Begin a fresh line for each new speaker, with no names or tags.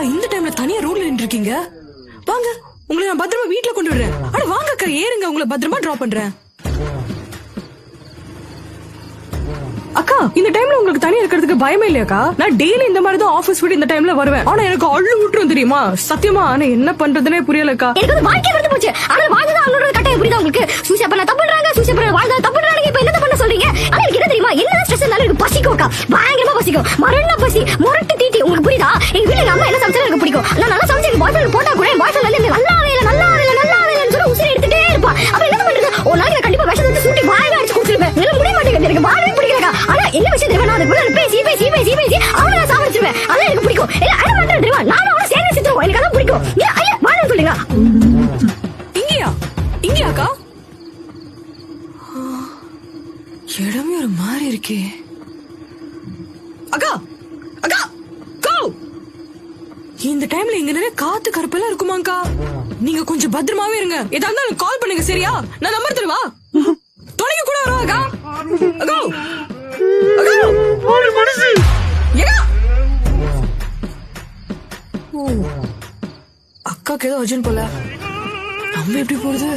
இந்த டைம்ல தனியா ரோட்ல நின்று இருக்கீங்க? வாங்க, உங்களை நான் பத்திரமா வீட்டுல கொண்டு விடுறேன். அட வாங்க அக்கா, ஏறுங்க, உங்களை பத்திரமா டிராப் பண்றேன். அக்கா, இந்த டைம்ல உங்களுக்கு தனியா இருக்கிறதுக்கு பயமே இல்லையாக்கா? நான் டெய்லி இந்த மாதிரி தான் ஆபீஸ் விட்டு இந்த டைம்ல வருவேன். ஆனா எனக்கு அள்ளு விட்டுரும் தெரியுமா? சத்தியமா. ஆனா என்ன பண்றதுனே புரியலக்கா.
எனக்கு வந்து வாழ்க்கை வந்து போச்சு. ஆனா வாழ்ந்தா அவங்களோட கட்டாயம் புரியுதா உங்களுக்கு? சூசை பண்ண தப்புறாங்க, சூசை பண்ண வாழ்ந்தா தப்புறாங்க. இப்ப என்ன பண்ண சொல்றீங்க? ஆனா எனக்கு என்ன தெரியுமா? என்ன ஸ்ட்ரெஸ் இருந்தாலும் எனக்கு பசிக்கும்க்கா. பயங்கரமா பசிக்கும். மரண பசி, முரட்டு தீட்டி. உங்களுக்கு புரியுதா? எங்க வீட்டுல எங்க அம்மா என்ன சமைச்சாலும் எனக்கு பிடிக்கும். நான் நல்லா சமைச்சு எங்க பாய் ஃப்ரெண்ட் போட்டா கூட என் பாய் ஃப்ரெண்ட் வந்து நல்லாவே இல்ல சொல்லி உசிரி எடுத்துட்டே இருப்பா. அப்ப என்ன பண்றது? ஒரு நாளைக்கு நான் கண்டிப்பா விஷம் வந்து சூட்டி வாயில அடிச்சு குடிச்சிருப்பேன். என்னால முடிய மாட்டேங்குது. எனக்கு வாழவே பிடிக்கலக்கா. ஆனா என்ன விஷயம் தெரியுமா? நான் அதுக்கு பேசி அவனை நான் சாவடிச்சிருவேன். அதான் எனக்கு பிடிக்கும். இல்ல அட மாட்டேன் தெரியுமா? நானும் அவனை சேர்ந்து சித்துவோம். எனக்கு அதான் பிடிக்கும். இல்ல வாழ சொல்லுங்க.
இங்கயாக்கா? இடமே ஒரு மாதிரி இருக்கே. அக்கா அக்கா கோ! இந்த டைம்ல இங்க நிறைய காத்து கருப்பெல்லாம் இருக்குமாக்கா? நீங்க கொஞ்சம் பத்திரமாவே இருங்க. ஏதா இருந்தாலும் கால் பண்ணுங்க, சரியா? நான் நம்பர் தருவா. தொலைங்க கூட வரும் அக்கா. அக்கா அக்கா ஒரு மனுஷி ஏகா. ஓ, அக்காக்கு ஏதோ அர்ஜென்ட் போல. நம்ம எப்படி போறது?